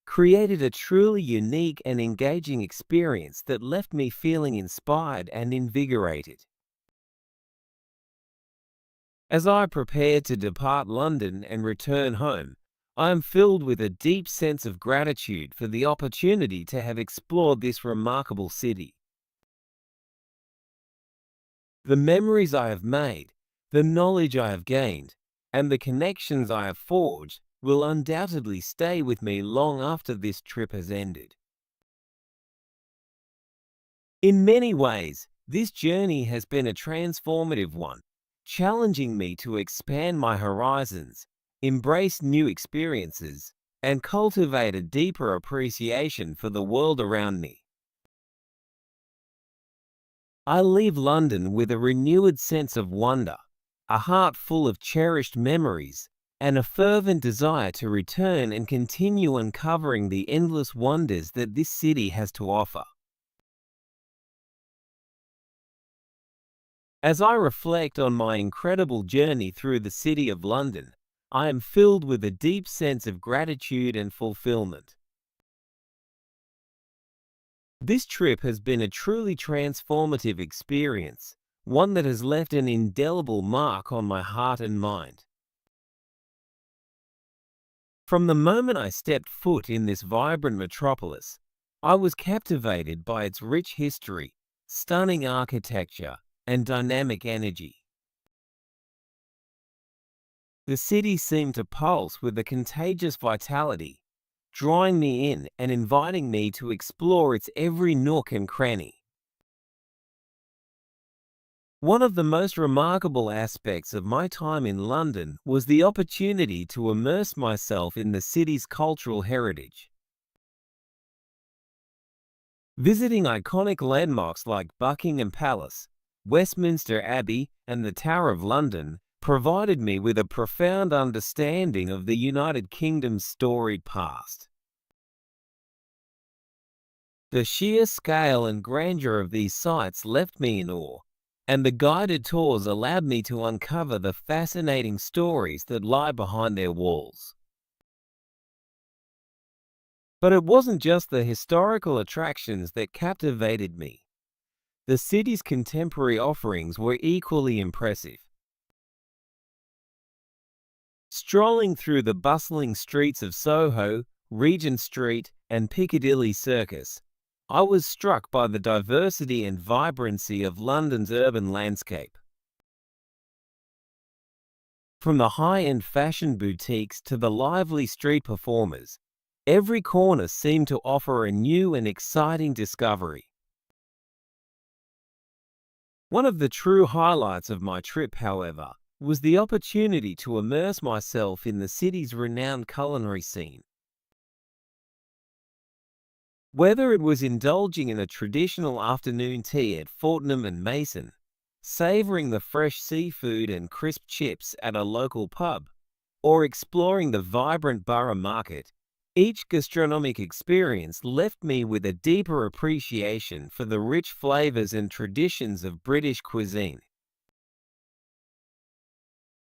created a truly unique and engaging experience that left me feeling inspired and invigorated. As I prepare to depart London and return home, I am filled with a deep sense of gratitude for the opportunity to have explored this remarkable city. The memories I have made, the knowledge I have gained, and the connections I have forged will undoubtedly stay with me long after this trip has ended. In many ways, this journey has been a transformative one, challenging me to expand my horizons, embrace new experiences, and cultivate a deeper appreciation for the world around me. I leave London with a renewed sense of wonder, a heart full of cherished memories, and a fervent desire to return and continue uncovering the endless wonders that this city has to offer. As I reflect on my incredible journey through the city of London, I am filled with a deep sense of gratitude and fulfillment. This trip has been a truly transformative experience, one that has left an indelible mark on my heart and mind. From the moment I stepped foot in this vibrant metropolis, I was captivated by its rich history, stunning architecture, and dynamic energy. The city seemed to pulse with a contagious vitality, drawing me in and inviting me to explore its every nook and cranny. One of the most remarkable aspects of my time in London was the opportunity to immerse myself in the city's cultural heritage. Visiting iconic landmarks like Buckingham Palace, Westminster Abbey, and the Tower of London provided me with a profound understanding of the United Kingdom's storied past. The sheer scale and grandeur of these sites left me in awe, and the guided tours allowed me to uncover the fascinating stories that lie behind their walls. But it wasn't just the historical attractions that captivated me. The city's contemporary offerings were equally impressive. Strolling through the bustling streets of Soho, Regent Street, and Piccadilly Circus, I was struck by the diversity and vibrancy of London's urban landscape. From the high-end fashion boutiques to the lively street performers, every corner seemed to offer a new and exciting discovery. One of the true highlights of my trip, however, was the opportunity to immerse myself in the city's renowned culinary scene. Whether it was indulging in a traditional afternoon tea at Fortnum and Mason, savoring the fresh seafood and crisp chips at a local pub, or exploring the vibrant borough market, each gastronomic experience left me with a deeper appreciation for the rich flavors and traditions of British cuisine.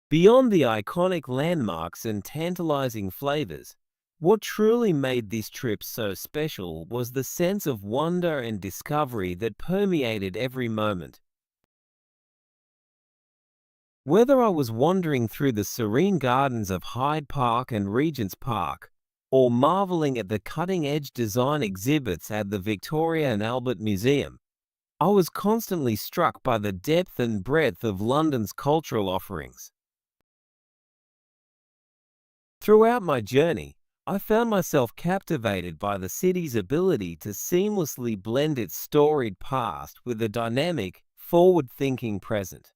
Beyond the iconic landmarks and tantalizing flavors, what truly made this trip so special was the sense of wonder and discovery that permeated every moment. Whether I was wandering through the serene gardens of Hyde Park and Regent's Park, or marveling at the cutting-edge design exhibits at the Victoria and Albert Museum, I was constantly struck by the depth and breadth of London's cultural offerings. Throughout my journey, I found myself captivated by the city's ability to seamlessly blend its storied past with a dynamic, forward-thinking present.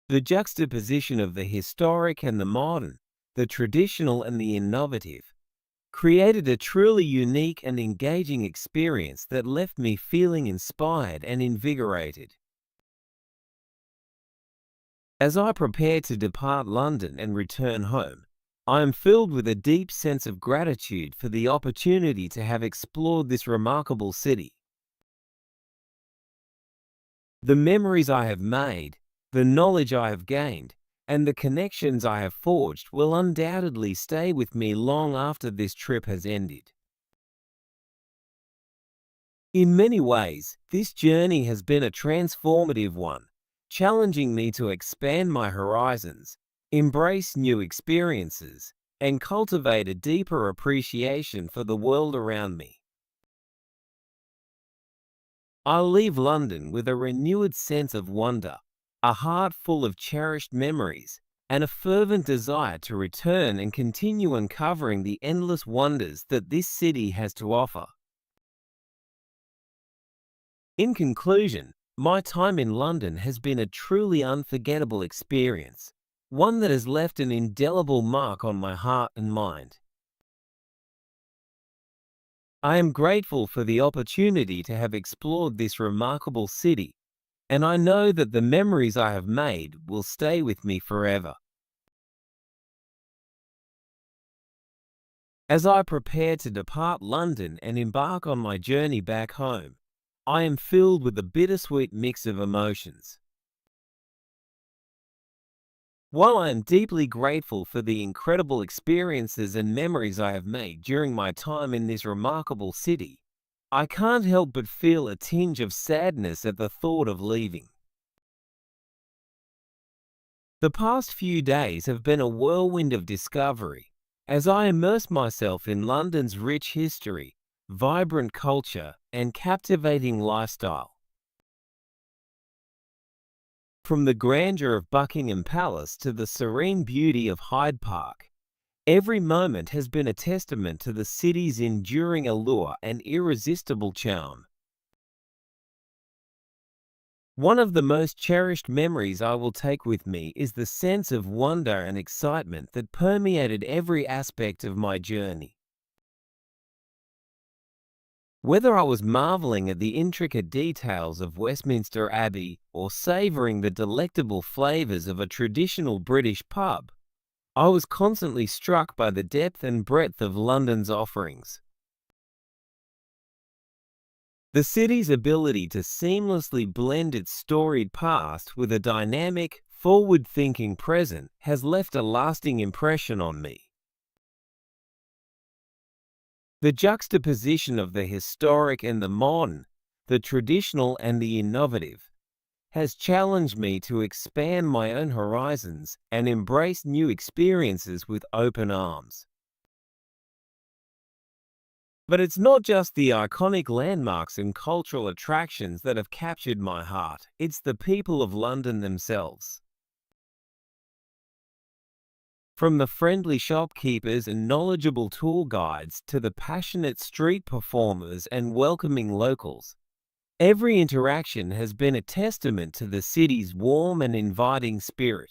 The juxtaposition of the historic and the modern, the traditional and the innovative, created a truly unique and engaging experience that left me feeling inspired and invigorated. As I prepare to depart London and return home, I am filled with a deep sense of gratitude for the opportunity to have explored this remarkable city. The memories I have made, the knowledge I have gained, and the connections I have forged will undoubtedly stay with me long after this trip has ended. In many ways, this journey has been a transformative one, challenging me to expand my horizons, embrace new experiences, and cultivate a deeper appreciation for the world around me. I'll leave London with a renewed sense of wonder, a heart full of cherished memories, and a fervent desire to return and continue uncovering the endless wonders that this city has to offer. In conclusion, my time in London has been a truly unforgettable experience, one that has left an indelible mark on my heart and mind. I am grateful for the opportunity to have explored this remarkable city, and I know that the memories I have made will stay with me forever. As I prepare to depart London and embark on my journey back home, I am filled with a bittersweet mix of emotions. While I am deeply grateful for the incredible experiences and memories I have made during my time in this remarkable city, I can't help but feel a tinge of sadness at the thought of leaving. The past few days have been a whirlwind of discovery as I immerse myself in London's rich history, vibrant culture, and captivating lifestyle. From the grandeur of Buckingham Palace to the serene beauty of Hyde Park, every moment has been a testament to the city's enduring allure and irresistible charm. One of the most cherished memories I will take with me is the sense of wonder and excitement that permeated every aspect of my journey. Whether I was marveling at the intricate details of Westminster Abbey or savoring the delectable flavors of a traditional British pub, I was constantly struck by the depth and breadth of London's offerings. The city's ability to seamlessly blend its storied past with a dynamic, forward-thinking present has left a lasting impression on me. The juxtaposition of the historic and the modern, the traditional and the innovative, has challenged me to expand my own horizons and embrace new experiences with open arms. But it's not just the iconic landmarks and cultural attractions that have captured my heart, it's the people of London themselves. From the friendly shopkeepers and knowledgeable tour guides to the passionate street performers and welcoming locals, every interaction has been a testament to the city's warm and inviting spirit.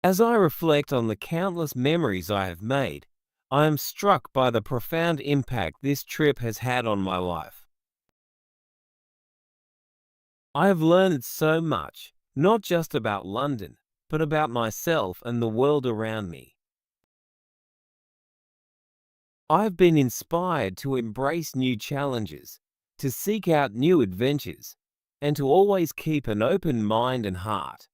As I reflect on the countless memories I have made, I am struck by the profound impact this trip has had on my life. I have learned so much, not just about London, but about myself and the world around me. I have been inspired to embrace new challenges, to seek out new adventures, and to always keep an open mind and heart.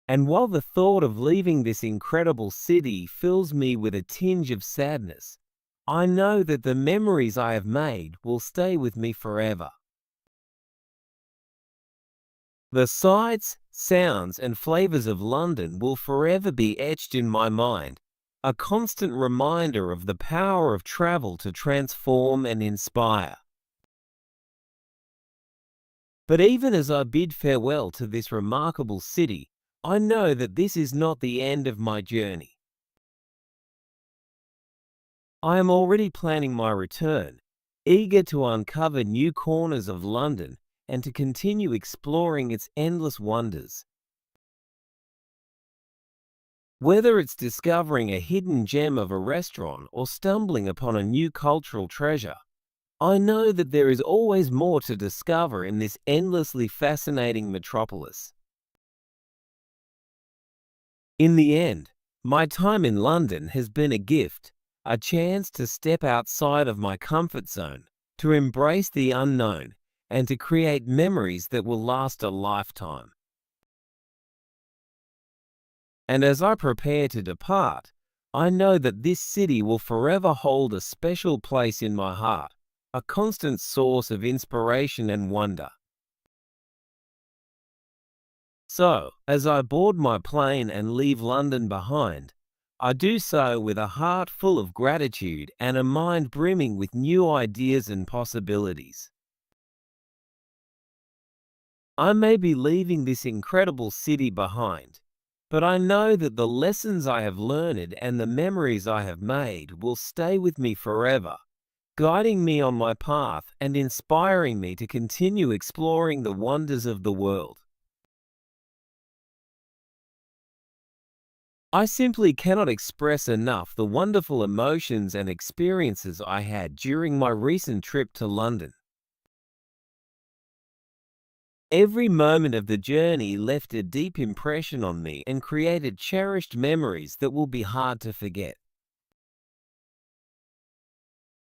And while the thought of leaving this incredible city fills me with a tinge of sadness, I know that the memories I have made will stay with me forever. The sights, sounds, and flavors of London will forever be etched in my mind, a constant reminder of the power of travel to transform and inspire. But even as I bid farewell to this remarkable city, I know that this is not the end of my journey. I am already planning my return, eager to uncover new corners of London and to continue exploring its endless wonders. Whether it's discovering a hidden gem of a restaurant or stumbling upon a new cultural treasure, I know that there is always more to discover in this endlessly fascinating metropolis. In the end, my time in London has been a gift, a chance to step outside of my comfort zone, to embrace the unknown, and to create memories that will last a lifetime. And as I prepare to depart, I know that this city will forever hold a special place in my heart, a constant source of inspiration and wonder. So, as I board my plane and leave London behind, I do so with a heart full of gratitude and a mind brimming with new ideas and possibilities. I may be leaving this incredible city behind, but I know that the lessons I have learned and the memories I have made will stay with me forever, guiding me on my path and inspiring me to continue exploring the wonders of the world. I simply cannot express enough the wonderful emotions and experiences I had during my recent trip to London. Every moment of the journey left a deep impression on me and created cherished memories that will be hard to forget.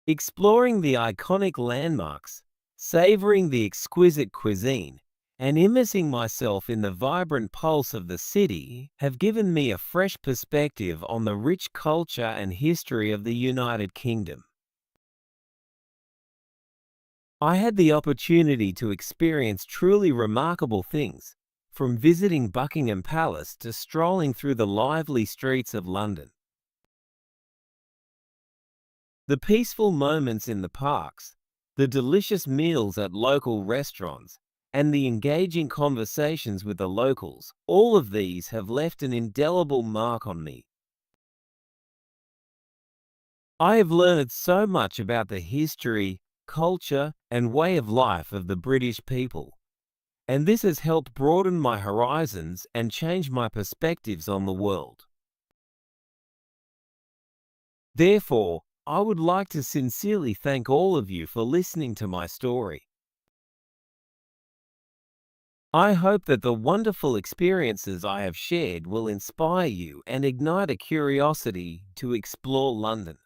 Exploring the iconic landmarks, savoring the exquisite cuisine, and immersing myself in the vibrant pulse of the city have given me a fresh perspective on the rich culture and history of the United Kingdom. I had the opportunity to experience truly remarkable things, from visiting Buckingham Palace to strolling through the lively streets of London. The peaceful moments in the parks, the delicious meals at local restaurants, and the engaging conversations with the locals, all of these have left an indelible mark on me. I have learned so much about the history, culture, and way of life of the British people, and this has helped broaden my horizons and change my perspectives on the world. Therefore, I would like to sincerely thank all of you for listening to my story. I hope that the wonderful experiences I have shared will inspire you and ignite a curiosity to explore London.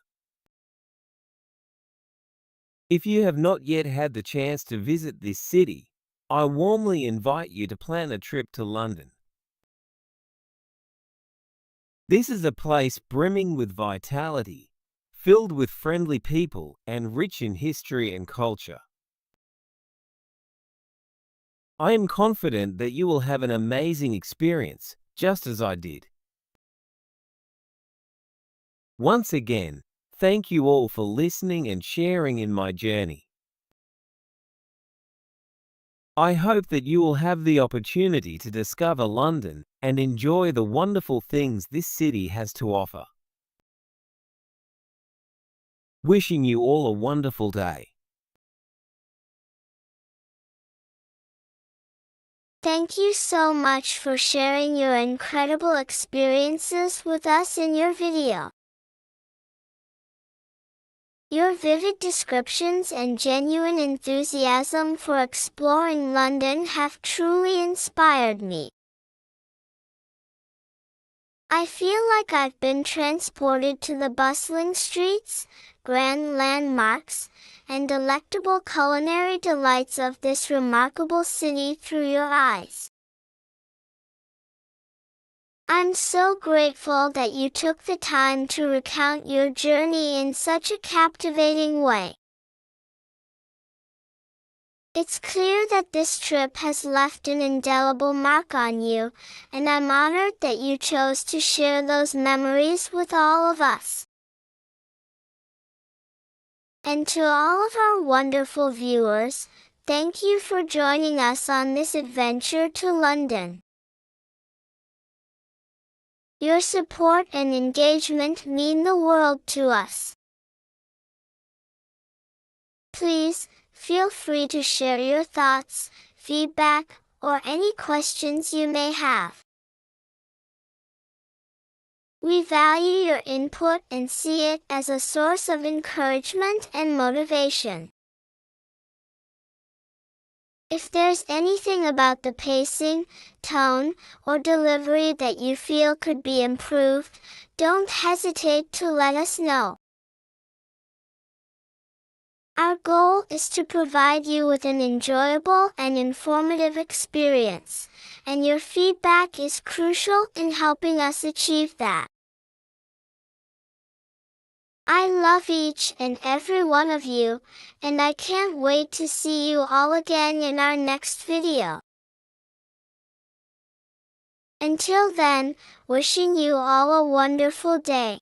If you have not yet had the chance to visit this city, I warmly invite you to plan a trip to London. This is a place brimming with vitality, filled with friendly people, and rich in history and culture. I am confident that you will have an amazing experience, just as I did. Once again, thank you all for listening and sharing in my journey. I hope that you will have the opportunity to discover London and enjoy the wonderful things this city has to offer. Wishing you all a wonderful day. Thank you so much for sharing your incredible experiences with us in your video. Your vivid descriptions and genuine enthusiasm for exploring London have truly inspired me. I feel like I've been transported to the bustling streets, grand landmarks, and delectable culinary delights of this remarkable city through your eyes. I'm so grateful that you took the time to recount your journey in such a captivating way. It's clear that this trip has left an indelible mark on you, and I'm honored that you chose to share those memories with all of us. And to all of our wonderful viewers, thank you for joining us on this adventure to London. Your support and engagement mean the world to us. Please, feel free to share your thoughts, feedback, or any questions you may have. We value your input and see it as a source of encouragement and motivation. If there's anything about the pacing, tone, or delivery that you feel could be improved, don't hesitate to let us know. Our goal is to provide you with an enjoyable and informative experience, and your feedback is crucial in helping us achieve that. I love each and every one of you, and I can't wait to see you all again in our next video. Until then, wishing you all a wonderful day.